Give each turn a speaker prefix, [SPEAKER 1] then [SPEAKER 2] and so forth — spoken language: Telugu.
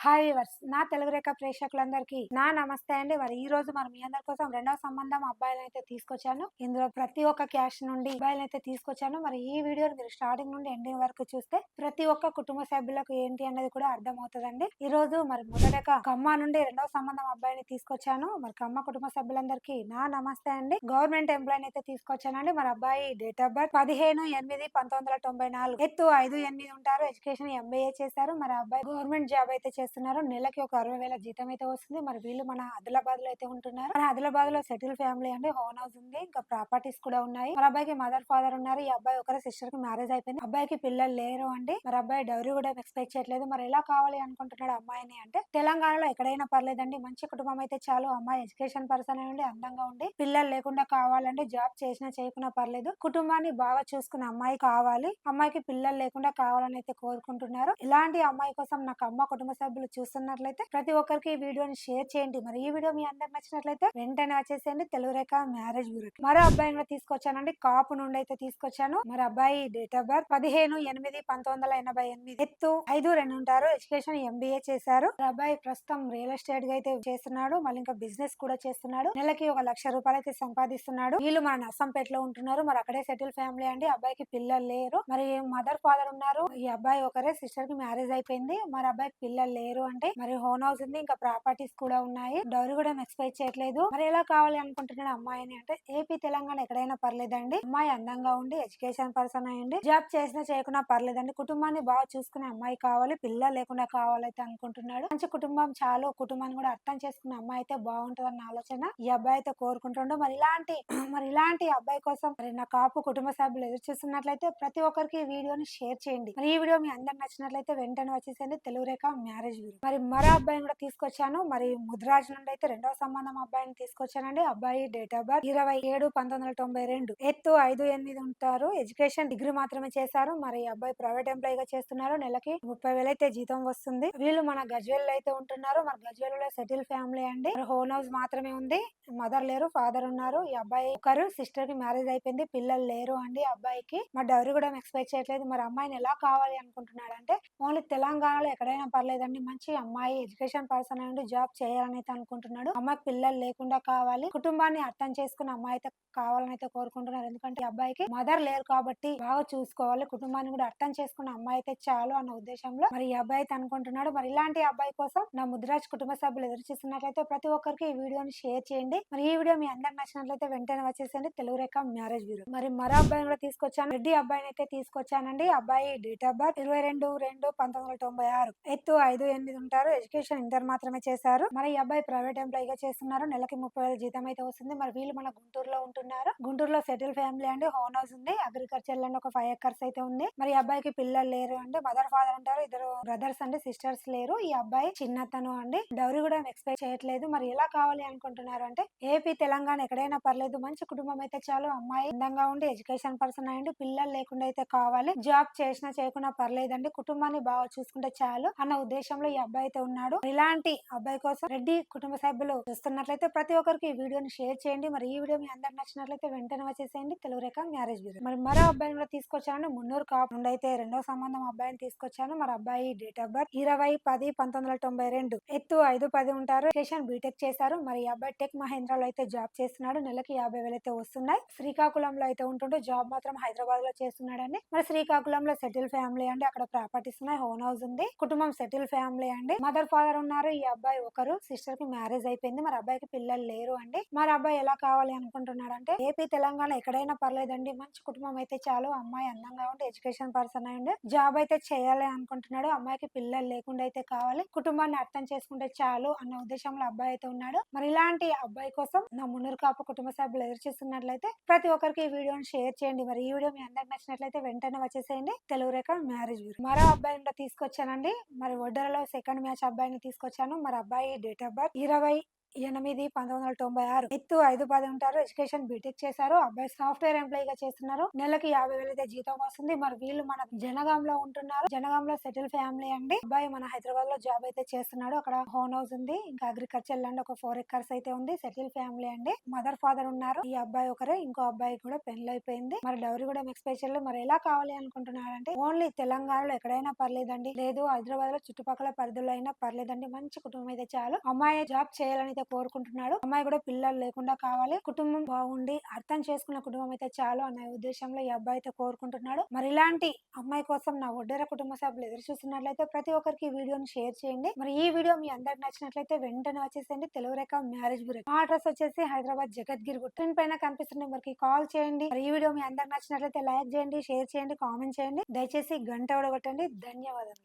[SPEAKER 1] హాయ్ వివర్స్ నా తెలుగు రేఖ ప్రేక్షకులందరికీ నా నమస్తే అండి. మరి ఈ రోజు మనం మీ అందరి కోసం రెండవ సంబంధం అబ్బాయిలను అయితే తీసుకొచ్చాను. ఇందులో ప్రతి ఒక్క క్యాస్ట్ నుండి అబ్బాయిలను అయితే తీసుకొచ్చాను. మరి ఈ వీడియోని మీరు స్టార్టింగ్ నుండి ఎండింగ్ వరకు చూస్తే ప్రతి ఒక్క కుటుంబ సభ్యులకు ఏంటి అన్నది కూడా అర్థమవుతుందండి. ఈ రోజు మరి మొదటగా ఖమ్మం నుండి రెండవ సంబంధం అబ్బాయిని తీసుకొచ్చాను. మరి ఖమ్మ కుటుంబ సభ్యులందరికీ నా నమస్తే అండి. గవర్నమెంట్ ఎంప్లాయ్ అయితే తీసుకొచ్చానండి. మరి అబ్బాయి డేట్ ఆఫ్ బర్త్ 15/8/1994, ఎత్తు 5'8" ఉంటారు. ఎడ్యుకేషన్ MBA చేశారు. మరి అబ్బాయి గవర్నమెంట్ జాబ్ అయితే చేస్తున్నారు. నెలకి ఒక 60,000 జీతం అయితే వస్తుంది. మరి వీళ్ళు మన ఆదిలాబాద్ లో అయితే ఉంటున్నారు. మన ఆదిలాబాద్ లో సెటిల్ ఫ్యామిలీ అండి. హోమ్ హౌస్ ఉంది, ఇంకా ప్రాపర్టీస్ కూడా ఉన్నాయి. మరి అబ్బాయికి మదర్ ఫాదర్ ఉన్నారు. ఈ అబ్బాయి ఒకరి సిస్టర్ కి మ్యారేజ్ అయిపోయింది. అబ్బాయికి పిల్లలు లేరు అండి. మరి అబ్బాయి డౌరీ కూడా ఎక్స్పెక్ట్ చేయట్లేదు. మరి ఎలా కావాలి అనుకుంటున్నాడు అమ్మాయిని అంటే, తెలంగాణలో ఎక్కడైనా పర్లేదండి, మంచి కుటుంబం అయితే చాలు. అమ్మాయి ఎడ్యుకేషన్ పర్సన్ ఉండి అందంగా ఉండి పిల్లలు లేకుండా కావాలండి. జాబ్ చేసినా చేయకున్నా పర్లేదు, కుటుంబాన్ని బాగా చూసుకున్న అమ్మాయి కావాలి. అమ్మాయికి పిల్లలు లేకుండా కావాలని అయితే కోరుకుంటున్నారు. ఇలాంటి అమ్మాయి కోసం నాకు అమ్మ కుటుంబ సభ్యులు చూస్తున్నట్లయితే ప్రతి ఒక్కరికి ఈ వీడియోని షేర్ చేయండి. మరి ఈ వీడియో మీ అందరికి నచ్చినట్లయితే వెంటనే వచ్చేసేయండి తెలుగు రేఖ మ్యారేజ్ బ్యూరో. మరో అబ్బాయిని కూడా తీసుకొచ్చానండి. కాపు నుండి అయితే తీసుకొచ్చాను. మరి అబ్బాయి డేట్ ఆఫ్ బర్త్ 15/8/1988, ఎత్తు 5'2" ఉంటారు. ఎడ్యుకేషన్ MBA చేశారు. మరి అబ్బాయి ప్రస్తుతం రియల్ ఎస్టేట్ గా అయితే చేస్తున్నాడు. మళ్ళీ ఇంకా బిజినెస్ కూడా చేస్తున్నాడు. నెలకి 1,00,000 రూపాయలు అయితే సంపాదిస్తున్నాడు. వీళ్ళు మన నర్సంపేటలో ఉంటున్నారు. మరి అక్కడే సెటిల్ ఫ్యామిలీ అండి. అబ్బాయికి పిల్లలు లేరు. మరి మదర్ ఫాదర్ ఉన్నారు. ఈ అబ్బాయి ఒకరే సిస్టర్ కి మ్యారేజ్ అయిపోయింది. మరి అబ్బాయికి పిల్లలు లేరు అంటే, మరి హోమ్ హౌస్ ఉంది, ఇంకా ప్రాపర్టీస్ కూడా ఉన్నాయి. డౌరీ కూడా ఎక్స్పెక్ట్ చేయట్లేదు. మరి ఎలా కావాలి అనుకుంటున్నాడు అమ్మాయిని అంటే, ఏపీ తెలంగాణ ఎక్కడైనా పర్లేదండి. అమ్మాయి అందంగా ఉండి ఎడ్యుకేషన్ పర్సన్ అయ్యండి, జాబ్ చేసినా చేయకున్నా పర్లేదండి, కుటుంబాన్ని బాగా చూసుకునే అమ్మాయి కావాలి, పిల్లలు లేకుండా కావాలైతే అనుకుంటున్నాడు. మంచి కుటుంబం చాలు, కుటుంబాన్ని కూడా అర్థం చేసుకునే అమ్మాయి అయితే బాగుంటుందన్న ఆలోచన ఈ అబ్బాయి అయితే కోరుకుంటుండో. మరి ఇలాంటి అబ్బాయి కోసం మరి నా కాపు కుటుంబ సభ్యులు ఎదురు చూస్తున్నట్లయితే ప్రతి ఒక్కరికి ఈ వీడియోని షేర్ చేయండి. మరి ఈ వీడియో మీ అందరికి నచ్చినట్లయితే వెంటనే వచ్చేసేయండి తెలుగు రేఖ మ్యారేజ్ బ్యూరో. మరి మరో అబ్బాయిని కూడా తీసుకొచ్చాను. మరి ముద్రాజ్ నుండి అయితే రెండవ సంబంధం అబ్బాయిని తీసుకొచ్చానండి. అబ్బాయి డేట్ ఆఫ్ బర్త్ 27/1992, ఎత్తు 5'8" ఉంటారు. ఎడ్యుకేషన్ డిగ్రీ మాత్రమే చేశారు. మరి అబ్బాయి ప్రైవేట్ ఎంప్లాయ్ గా చేస్తున్నారు. నెలకి 30,000 అయితే జీతం వస్తుంది. వీళ్ళు మన గజ్వేల్ అయితే ఉంటున్నారు. మరి గజ్వేల్ లో సెటిల్ ఫ్యామిలీ అండి. హోమ్ హౌస్ మాత్రమే ఉంది. మదర్ లేరు, ఫాదర్ ఉన్నారు. ఈ అబ్బాయి ఒకరు సిస్టర్ కి మ్యారేజ్ అయిపోయింది. పిల్లలు లేరు అండి అబ్బాయికి. మరి డౌరీ కూడా ఎక్స్పెక్ట్ చేయట్లేదు. మరి అమ్మాయిని ఎలా కావాలి అనుకుంటున్నాడు అంటే, ఓన్లీ తెలంగాణలో ఎక్కడైనా పర్లేదండి, మంచి అమ్మాయి ఎడ్యుకేషన్ పర్సన్ అండి, జాబ్ చేయాలని అయితే అనుకుంటున్నాడు. అమ్మాయికి పిల్లలు లేకుండా కావాలి, కుటుంబాన్ని అర్థం చేసుకున్న అమ్మాయి అయితే కావాలని అయితే కోరుకుంటున్నారు. ఎందుకంటే ఈ అబ్బాయికి మదర్ లేరు కాబట్టి బాగా చూసుకోవాలి, కుటుంబాన్ని కూడా అర్థం చేసుకున్న అమ్మాయి అయితే చాలు అన్న ఉద్దేశంలో మరి ఈ అబ్బాయి అయితే అనుకుంటున్నాడు. మరి ఇలాంటి అబ్బాయి కోసం నా ముద్రాజ్ కుటుంబ సభ్యులు ఎదురు చూస్తున్నట్లయితే ప్రతి ఒక్కరికి ఈ వీడియోని షేర్ చేయండి. మరి ఈ వీడియో మీ అందరికి నచ్చినట్లయితే వెంటనే వచ్చేసేయండి తెలుగు రేఖ మ్యారేజ్ బ్యూరో. మరి మరో అబ్బాయిని కూడా తీసుకొచ్చాను. రెడ్డి అబ్బాయిని అయితే తీసుకొచ్చానండి. అబ్బాయి డేట్ ఆఫ్ బర్త్ 22/2/1996, ఎత్తు 5'8" ఉంటారు. ఎడ్యుకేషన్ ఇంటర్ మాత్రమే చేశారు. మరి ఈ అబ్బాయి ప్రైవేట్ ఎంప్లాయ్ గా చేస్తున్నారు. నెలకి 30,000 జీతం అయితే వస్తుంది. మరి వీళ్ళు మన గుంటూరులో ఉంటున్నారు. గుంటూరులో సెటిల్ ఫ్యామిలీ అండి. హోమ్ హౌస్ ఉంది, అగ్రికల్చర్ ల్యాండ్ ఒక 5 acres అయితే ఉంది. మరి ఈ అబ్బాయికి పిల్లలు లేరు అండి. మదర్ ఫాదర్ ఉంటారు. ఇద్దరు బ్రదర్స్ అండి, సిస్టర్స్ లేరు. ఈ అబ్బాయి చిన్నతను అండి. డౌరీ కూడా ఎక్స్పెక్ట్ చేయట్లేదు. మరి ఎలా కావాలి అనుకుంటున్నారు అంటే, ఏపీ తెలంగాణ ఎక్కడైనా పర్లేదు, మంచి కుటుంబం అయితే చాలు. అమ్మాయి అందంగా ఉండి ఎడ్యుకేషన్ పర్సన్ అయ్యండి, పిల్లలు లేకుండా అయితే కావాలి, జాబ్ చేసినా చేయకున్నా పర్లేదండి, కుటుంబాన్ని బాగా చూసుకుంటే చాలు అన్న ఉద్దేశంలో ఈ అబ్బాయి అయితే ఉన్నాడు. ఇలాంటి అబ్బాయి కోసం రెడ్డి కుటుంబ సభ్యులు చూస్తున్నట్లయితే ప్రతి ఒక్కరికి ఈ వీడియోని షేర్ చేయండి. మరి ఈ వీడియో మీ అందరికి నచ్చినట్లయితే వెంటనే వచ్చేసేయండి తెలుగు రేఖ మ్యారేజ్ బ్యూరో. మరి మరో అబ్బాయిని కూడా తీసుకొచ్చాను. మున్నూరు కాపు నుండి అయితే రెండో సంబంధం అబ్బాయిని తీసుకొచ్చాను. మరి అబ్బాయి డేట్ ఆఫ్ బర్త్ 20/10/1992, ఎత్తు 5'10" ఉంటారు. ఎడ్యుకేషన్ బీటెక్ చేశారు. మరి ఈ అబ్బాయి టెక్ మహేంద్రలో అయితే జాబ్ చేస్తున్నాడు. నెలకి 50,000 అయితే వస్తున్నాయి. శ్రీకాకుళంలో అయితే ఉంటుండే, జాబ్ మాత్రం హైదరాబాద్ లో చేస్తున్నాడండి. మరి శ్రీకాకుళంలో సెటిల్ ఫ్యామిలీ అండి. అక్కడ ప్రాపర్టీస్ ఉన్నాయి, హోమ్ హౌస్ ఉంది, కుటుంబం సెటిల్ ఫ్యామిలీ అండి. మదర్ ఫాదర్ ఉన్నారు. ఈ అబ్బాయి ఒకరు సిస్టర్ కి మ్యారేజ్ అయిపోయింది. మరి అబ్బాయికి పిల్లలు లేరు అండి. మరి అబ్బాయి ఎలా కావాలి అనుకుంటున్నాడు అంటే, ఏపీ తెలంగాణ ఎక్కడైనా పర్లేదండి, మంచి కుటుంబం అయితే చాలు. అమ్మాయి అందంగా ఉండి ఎడ్యుకేషన్ పర్సన్ అయ్యండి, జాబ్ అయితే చేయాలి అనుకుంటున్నాడు. అమ్మాయికి పిల్లలు లేకుండా అయితే కావాలి, కుటుంబాన్ని అర్థం చేసుకుంటే చాలు అన్న ఉద్దేశంలో అబ్బాయి అయితే ఉన్నాడు. మరి ఇలాంటి అబ్బాయి కోసం నా మున్నూరు కాపు కుటుంబ సభ్యులు ఎదురు చూస్తున్నట్లయితే ప్రతి ఒక్కరికి ఈ వీడియోని షేర్ చేయండి. మరి ఈ వీడియో మీ అందరికి నచ్చినట్లయితే వెంటనే వచ్చేసేయండి తెలుగు రేఖ మ్యారేజ్ బ్యూరో. మరో అబ్బాయిని కూడా తీసుకొచ్చానండి. మరి ఒడ్డరలో సెకండ్ మ్యాచ్ అబ్బాయిని తీసుకొచ్చాను. మరి అబ్బాయి డేట్ ఆఫ్ బర్త్ 8/1996. ఎత్తు 5'10" ఉంటారు. ఎడ్యుకేషన్ బీటెక్ చేశారు. అబ్బాయి సాఫ్ట్వేర్ ఎంప్లాయీ గా చేస్తున్నారు. నెలకి 50,000 అయితే జీతం వస్తుంది. మరి వీళ్ళు మన జనగాంలో ఉంటున్నారు. జనగాంలో సెటిల్ ఫ్యామిలీ అండి. అబ్బాయి మన హైదరాబాద్ లో జాబ్ అయితే చేస్తున్నాడు. అక్కడ హోమ్ హౌస్ ఉంది. ఇంకా అగ్రికల్చర్ ల్యాండ్ ఒక 4 ఎకర్స్ అయితే ఉంది. సెటిల్ ఫ్యామిలీ అండి. మదర్ ఫాదర్ ఉన్నారు. ఈ అబ్బాయి ఒకరే. ఇంకో అబ్బాయి కూడా పెళ్లి అయిపోయింది. మరి డౌరీ కూడా ఎక్స్పెషల్. మరి ఎలా కావాలి అనుకుంటున్నారంటే ఓన్లీ తెలంగాణలో ఎక్కడైనా పర్లేదండి. లేదు హైదరాబాద్ లో చుట్టుపక్కల పరిధిలో అయినా పర్లేదండి. మంచి కుటుంబం అయితే చాలు. అమ్మాయి జాబ్ చేయాలని అయితే కోరుకుంటున్నాడు. అమ్మాయి కూడా పిల్లలు లేకుండా కావాలి. కుటుంబం బాగుండి అర్థం చేసుకున్న కుటుంబం అయితే చాలు అనే ఉద్దేశంలో ఈ అబ్బాయి అయితే కోరుకుంటున్నాడు. మరి ఇలాంటి అమ్మాయి కోసం నా ఒడ్డెర కుటుంబ సభ్యులు ఎదురు చూస్తున్నట్లయితే ప్రతి ఒక్కరికి ఈ వీడియోని షేర్ చేయండి. మరి ఈ వీడియో మీ అందరికి నచ్చినట్లయితే వెంటనే వచ్చేసేయండి. తెలుగు రేఖ మ్యారేజ్ బ్యూరో. మా అడ్రస్ వచ్చేసి హైదరాబాద్ జగద్గిరి గుట్ట పైన కనిపిస్తున్న నెంబర్కి కాల్ చేయండి. మరి ఈ వీడియో మీ అందరికి నచ్చినట్లయితే లైక్ చేయండి, షేర్ చేయండి, కామెంట్ చేయండి. దయచేసి గంట కొట్టండి. ధన్యవాదాలు.